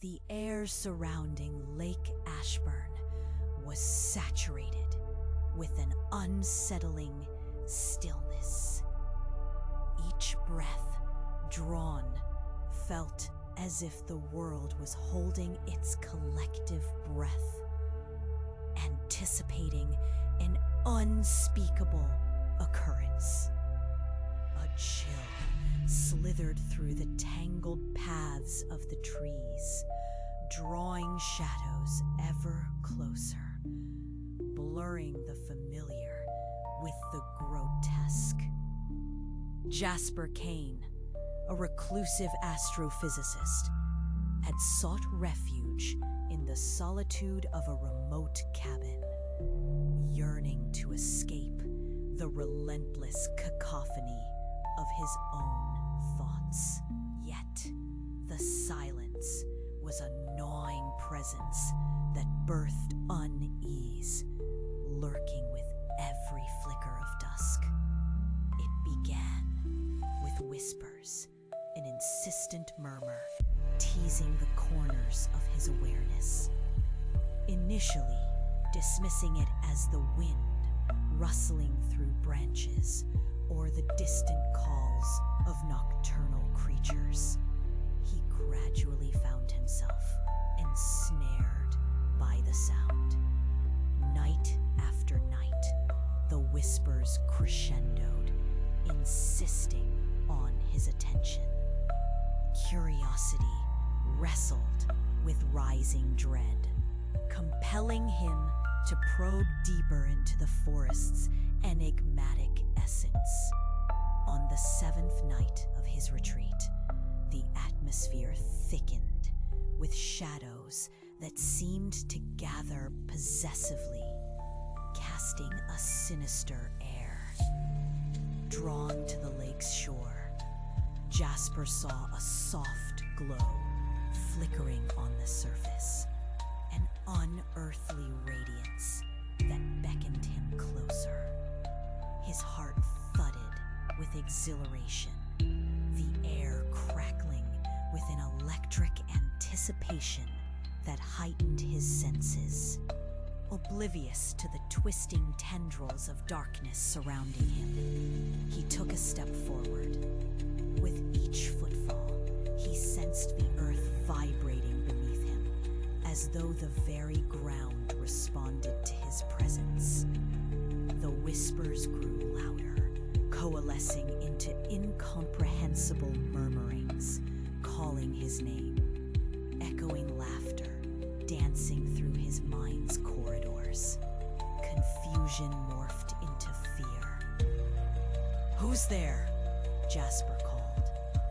The air surrounding Lake Ashburn was saturated with an unsettling stillness. Each breath drawn felt as if the world was holding its collective breath, anticipating an unspeakable occurrence. A chill slithered through the tangled paths of the trees, drawing shadows ever closer, blurring the familiar with the grotesque. Jasper Kane, a reclusive astrophysicist, had sought refuge in the solitude of a remote cabin, yearning to escape the relentless cacophony of his own thoughts. Yet, the silence was a gnawing presence that birthed unease, lurking with every flicker of dusk. It began with whispers, an insistent murmur teasing the corners of his awareness. Initially, dismissing it as the wind rustling through branches or the distant calls of nocturnal creatures, he gradually found himself ensnared by the sound. Night after night, the whispers crescendoed, insisting on his attention. Curiosity wrestled with rising dread, compelling him to probe deeper into the forest's enigmatic essence. On the seventh night of his retreat, the atmosphere thickened with shadows that seemed to gather possessively, casting a sinister air. Drawn to the lake's shore, Jasper saw a soft glow flickering on the surface, an unearthly radiance that beckoned him closer. His heart thudded with exhilaration, the air crackling with an electric anticipation that heightened his senses. Oblivious to the twisting tendrils of darkness surrounding him, he took a step forward. With each footfall, he sensed the earth vibrating beneath him, as though the very ground responded to his presence. The whispers grew louder, coalescing into incomprehensible murmurings, calling his name, echoing laughter, dancing through his mind's corridors. Confusion morphed into fear. "Who's there?" Jasper called,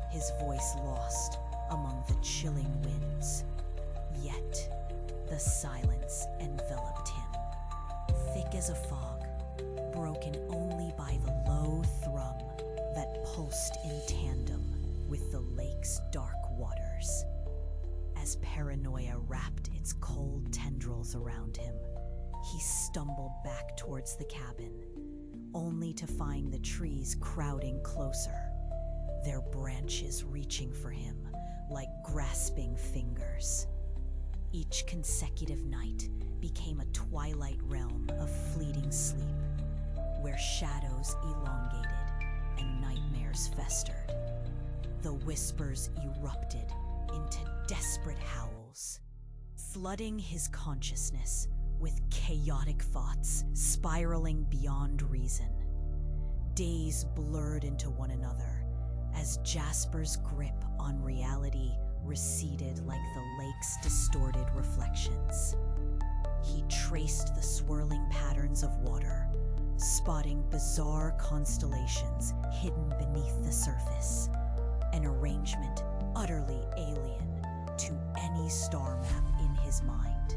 his voice lost among the chilling winds. Yet, the silence enveloped him, thick as a fog, broken only by the low thrum that pulsed in tandem with the lake's dark waters. As paranoia wrapped its cold tendrils around him, he stumbled back towards the cabin, only to find the trees crowding closer, their branches reaching for him like grasping fingers. Each consecutive night became a twilight realm of fleeting sleep, where shadows elongated and nightmares festered. The whispers erupted into desperate howls, flooding his consciousness with chaotic thoughts spiraling beyond reason. Days blurred into one another as Jasper's grip on reality receded like the lake's distorted reflections. He traced the swirling patterns of water, spotting bizarre constellations hidden beneath the surface, an arrangement utterly alien to any star map in his mind.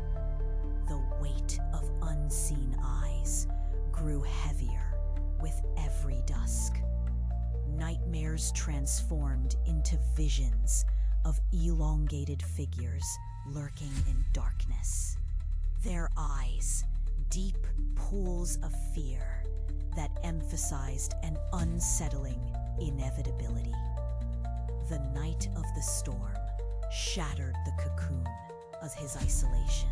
The weight of unseen eyes grew heavier with every dusk. Nightmares transformed into visions of elongated figures lurking in darkness. Their eyes, deep pools of fear that emphasized an unsettling inevitability. The night of the storm shattered the cocoon was his isolation,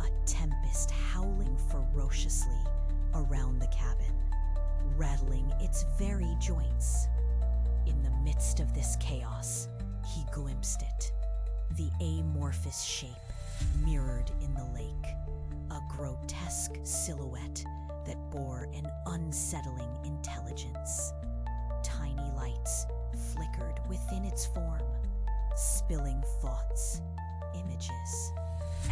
a tempest howling ferociously around the cabin, rattling its very joints. In the midst of this chaos, he glimpsed it, the amorphous shape mirrored in the lake, a grotesque silhouette that bore an unsettling intelligence. Tiny lights flickered within its form, spilling thoughts, images,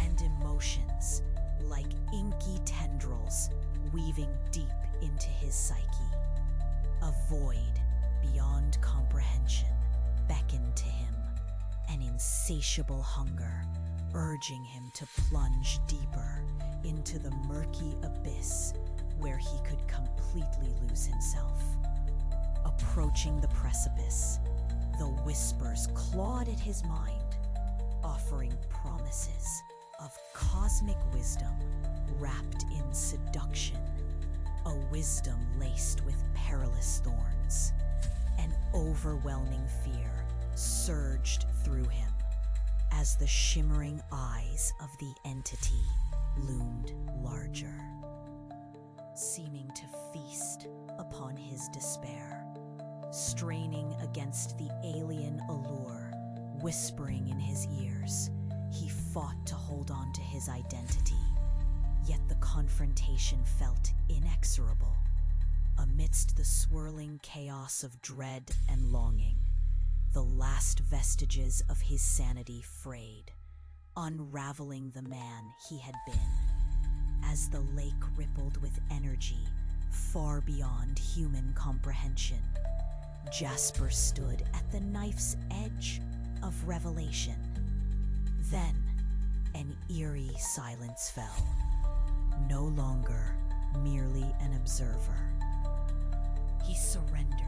and emotions like inky tendrils weaving deep into his psyche. A void beyond comprehension beckoned to him, an insatiable hunger urging him to plunge deeper into the murky abyss where he could completely lose himself. Approaching the precipice, the whispers clawed at his mind, offering promises of cosmic wisdom wrapped in seduction, a wisdom laced with perilous thorns. An overwhelming fear surged through him as the shimmering eyes of the entity loomed larger, seeming to feast upon his despair. Straining against the alien allure, whispering in his ears, he fought to hold on to his identity, yet the confrontation felt inexorable. Amidst the swirling chaos of dread and longing, the last vestiges of his sanity frayed, unraveling the man he had been. As the lake rippled with energy far beyond human comprehension, Jasper stood at the knife's edge of revelation. Then, an eerie silence fell, no longer merely an observer. He surrendered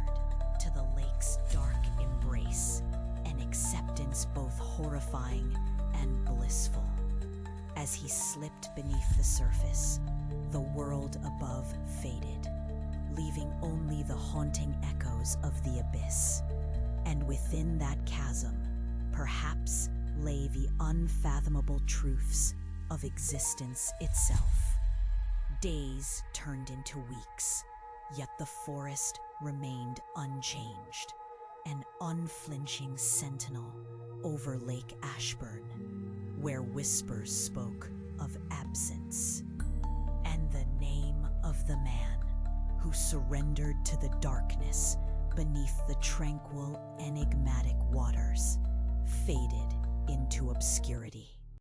to the lake's dark embrace, an acceptance both horrifying and blissful. As he slipped beneath the surface, the world above faded, leaving only the haunting echoes of the abyss. And within that chasm, perhaps lay the unfathomable truths of existence itself. Days turned into weeks, yet the forest remained unchanged, an unflinching sentinel over Lake Ashburn, where whispers spoke of absence, and the name of the man who surrendered to the darkness beneath the tranquil, enigmatic waters faded into obscurity.